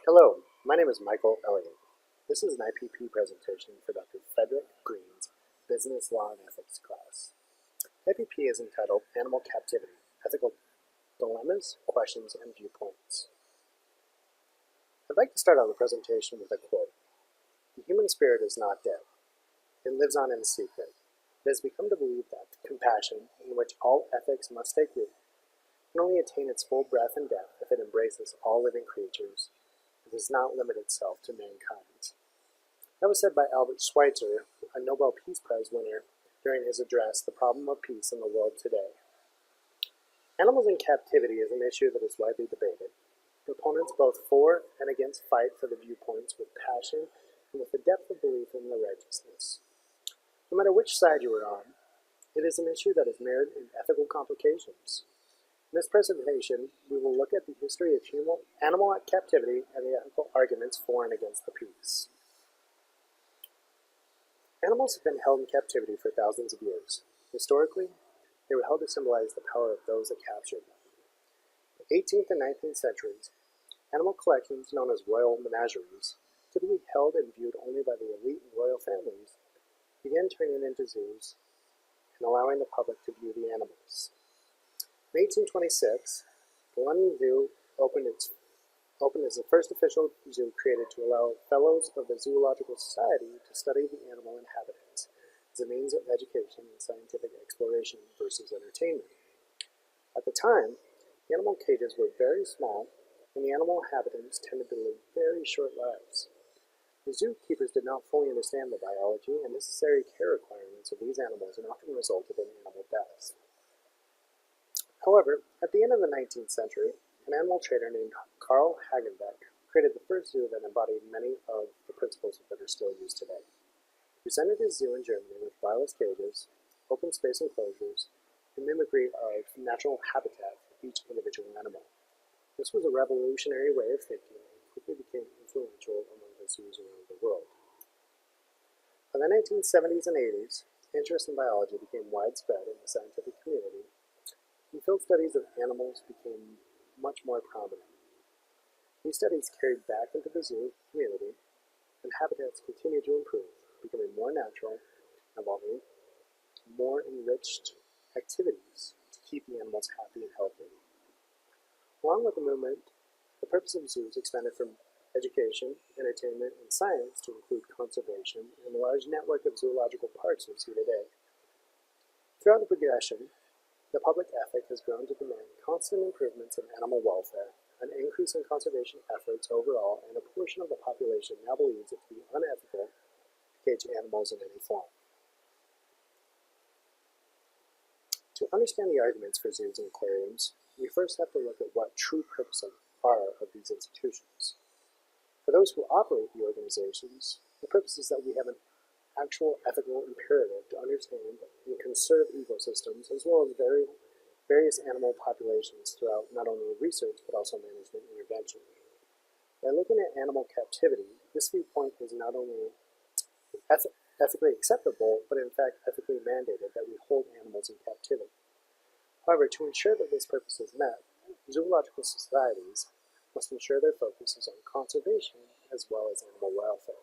Hello, my name is Michael Elliott. This is an IPP presentation for Dr. Frederick Green's Business Law and Ethics class. IPP is entitled Animal Captivity, Ethical Dilemmas, Questions, and Viewpoints. I'd like to start out the presentation with a quote. The human spirit is not dead. It lives on in secret. It has become to believe that compassion, in which all ethics must take root, can only attain its full breadth and depth if it embraces all living creatures. It does not limit itself to mankind. That was said by Albert Schweitzer, a Nobel Peace Prize winner, during his address, The Problem of Peace in the World Today. Animals in captivity is an issue that is widely debated. Proponents both for and against fight for the viewpoints with passion and with a depth of belief in their righteousness. No matter which side you are on, it is an issue that is mired in ethical complications. In this presentation, we will look at the history of animal captivity and the ethical arguments for and against the peace. Animals have been held in captivity for thousands of years. Historically, they were held to symbolize the power of those that captured them. In the 18th and 19th centuries, animal collections known as royal menageries, typically held and viewed only by the elite and royal families, began turning into zoos and allowing the public to view the animals. In 1826, the London Zoo opened as the first official zoo created to allow fellows of the Zoological Society to study the animal inhabitants as a means of education and scientific exploration versus entertainment. At the time, the animal cages were very small, and the animal inhabitants tended to live very short lives. The zookeepers did not fully understand the biology and necessary care requirements of these animals and often resulted in animal deaths. However, at the end of the 19th century, an animal trader named Carl Hagenbeck created the first zoo that embodied many of the principles that are still used today. He presented his zoo in Germany with wireless cages, open space enclosures, and mimicry of natural habitat for each individual animal. This was a revolutionary way of thinking and quickly became influential among the zoos around the world. By the 1970s and 80s, interest in biology became widespread in the scientific community, and field studies of animals became much more prominent. These studies carried back into the zoo community, and habitats continued to improve, becoming more natural, involving more enriched activities to keep the animals happy and healthy. Along with the movement, the purpose of zoos expanded from education, entertainment, and science to include conservation and the large network of zoological parks we see today. Throughout the progression, the public ethic has grown to demand constant improvements in animal welfare, an increase in conservation efforts overall, and a portion of the population now believes it to be unethical to cage animals in any form. To understand the arguments for zoos and aquariums, we first have to look at what true purposes are of these institutions. For those who operate the organizations, the purpose is that we have an actual ethical imperative to understand and conserve ecosystems as well as various animal populations throughout not only research but also management intervention. By looking at animal captivity, this viewpoint is not only ethically acceptable, but in fact ethically mandated that we hold animals in captivity. However, to ensure that this purpose is met, zoological societies must ensure their focus is on conservation as well as animal welfare.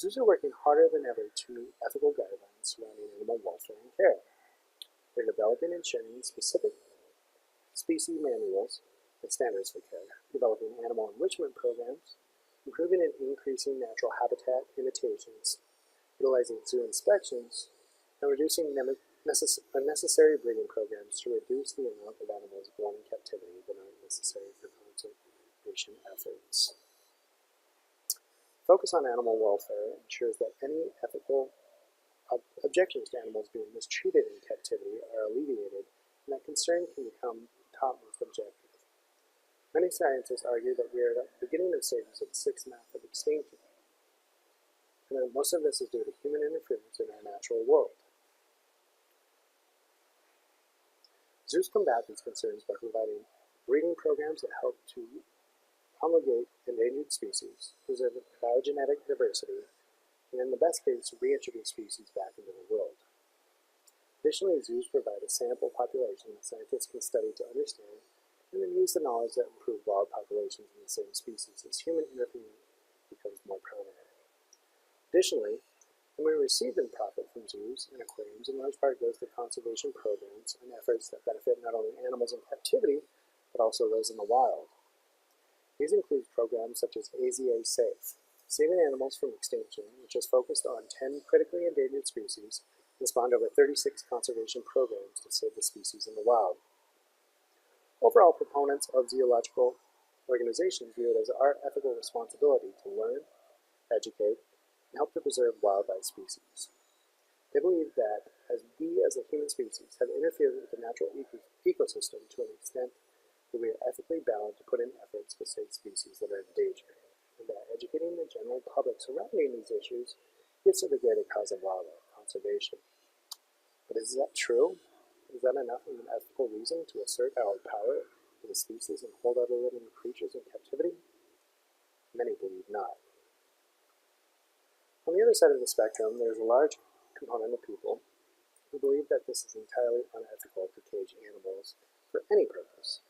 Zoos are working harder than ever to meet ethical guidelines surrounding animal welfare and care. They're developing and sharing specific species manuals and standards for care, developing animal enrichment programs, improving and increasing natural habitat imitations, utilizing zoo inspections, and reducing unnecessary breeding programs to reduce the amount of animals born in captivity that aren't necessary for conservation efforts. Focus on animal welfare ensures that any ethical objections to animals being mistreated in captivity are alleviated, and that concern can become topmost objective. Many scientists argue that we are at the beginning of stages of the sixth mass of extinction, and that most of this is due to human interference in our natural world. Zoos combat these concerns by providing breeding programs that help to promulgate endangered species, preserve biogenetic diversity, and in the best case, reintroduce species back into the world. Additionally, zoos provide a sample population that scientists can study to understand and then use the knowledge that improved wild populations in the same species as human interference becomes more prominent. Additionally, the money received in profit from zoos and aquariums in large part goes to conservation programs and efforts that benefit not only animals in captivity, but also those in the wild. These include programs such as AZA SAFE, Saving Animals from Extinction, which is focused on 10 critically endangered species and spawned over 36 conservation programs to save the species in the wild. Overall, proponents of zoological organizations view it as our ethical responsibility to learn, educate, and help to preserve wildlife species. They believe that as we as a human species have interfered with the natural ecosystem to an extent that we are ethically bound to put in efforts to save species that are endangered, and that educating the general public surrounding these issues gives to the greater cause of wildlife conservation. But is that true? Is that enough of an ethical reason to assert our power as a species and hold other living creatures in captivity? Many believe not. On the other side of the spectrum, there is a large component of people who believe that this is entirely unethical to cage animals for any purpose,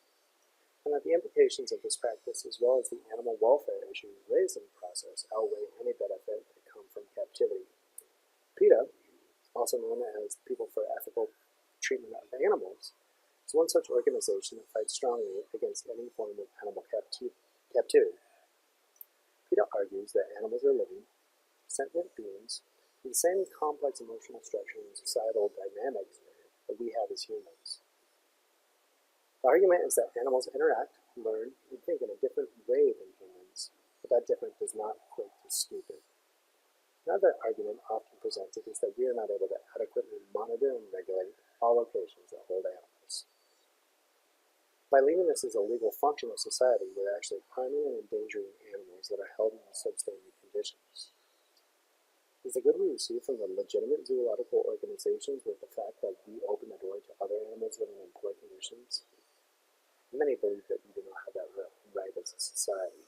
and that the implications of this practice, as well as the animal welfare issues raised in the process, outweigh any benefit that come from captivity. PETA, also known as People for Ethical Treatment of Animals, is one such organization that fights strongly against any form of animal captivity. PETA argues that animals are living, sentient beings with the same complex emotional structure and societal dynamics that we have as humans. The argument is that animals interact, learn, and think in a different way than humans, but that difference does not equate to stupid. Another argument often presented is that we are not able to adequately monitor and regulate all locations that hold animals. By leaving this as a legal function of society, we're actually harming and endangering animals that are held in substandard conditions. Is the good we receive from the legitimate zoological organizations with the fact that we open the door to other animals living in poor conditions? Many believe that we do not have that right as a society.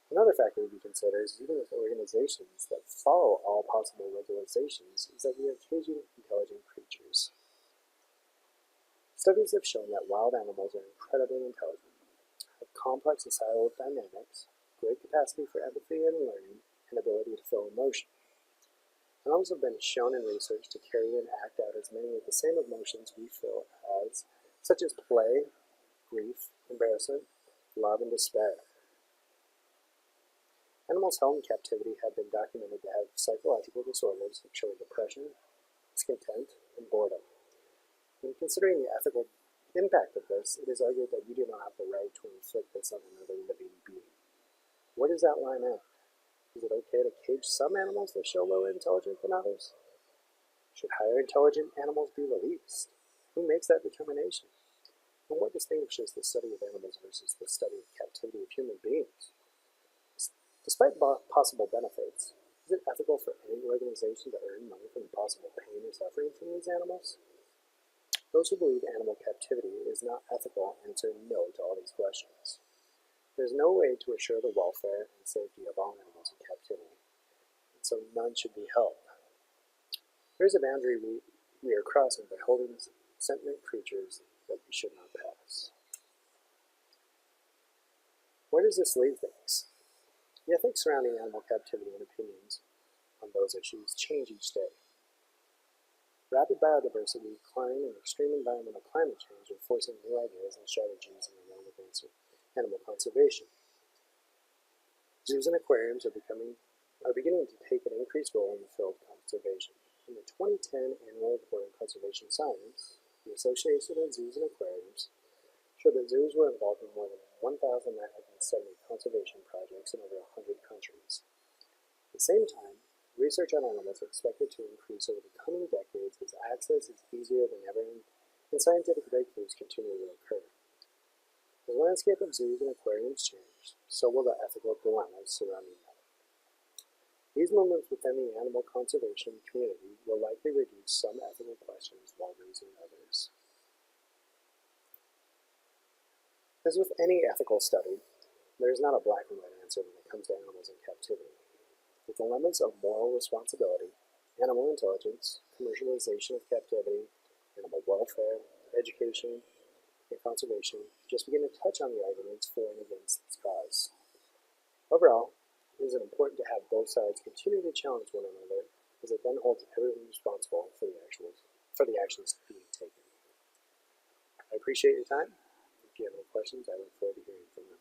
Another factor to be considered, even with organizations that follow all possible regulations, is that we are caging intelligent creatures. Studies have shown that wild animals are incredibly intelligent, have complex societal dynamics, great capacity for empathy and learning, and ability to feel emotion. Animals have been shown in research to carry and act out as many of the same emotions we feel as, such as play, grief, embarrassment, love, and despair. Animals held in captivity have been documented to have psychological disorders showing depression, discontent, and boredom. When considering the ethical impact of this, it is argued that we do not have the right to inflict this on another living being. Where does that line end? Is it okay to cage some animals that show lower intelligence than others? Should higher intelligent animals be released? Who makes that determination? And what distinguishes the study of animals versus the study of captivity of human beings? Despite possible benefits, is it ethical for any organization to earn money from the possible pain or suffering from these animals? Those who believe animal captivity is not ethical answer no to all these questions. There is no way to assure the welfare and safety of all animals in captivity, and so none should be held. There is a boundary we are crossing by holding sentient creatures that we should not pass. Where does this leave things? The ethics surrounding animal captivity and opinions on those issues change each day. Rapid biodiversity decline and extreme environmental climate change are forcing new ideas and strategies in the realm of animal conservation. Zoos and aquariums are beginning to take an increased role in the field of conservation. In the 2010 Annual Report on Conservation Science, the Association of Zoos and Aquariums showed that zoos were involved in more than 1,970 conservation projects in over 100 countries. At the same time, research on animals is expected to increase over the coming decades as access is easier than ever and scientific breakthroughs continue to occur. As the landscape of zoos and aquariums change, so will the ethical dilemmas surrounding them. These movements within the animal conservation community will likely reduce some ethical questions while raising others. As with any ethical study, there is not a black and white answer when it comes to animals in captivity. The dilemmas of moral responsibility, animal intelligence, commercialization of captivity, animal welfare, education, and conservation just begin to touch on the arguments for and against this cause. Overall, it is important to have both sides continue to challenge one another, as it then holds everyone responsible for the actions being taken. I appreciate your time. If you have any questions, I look forward to hearing from you.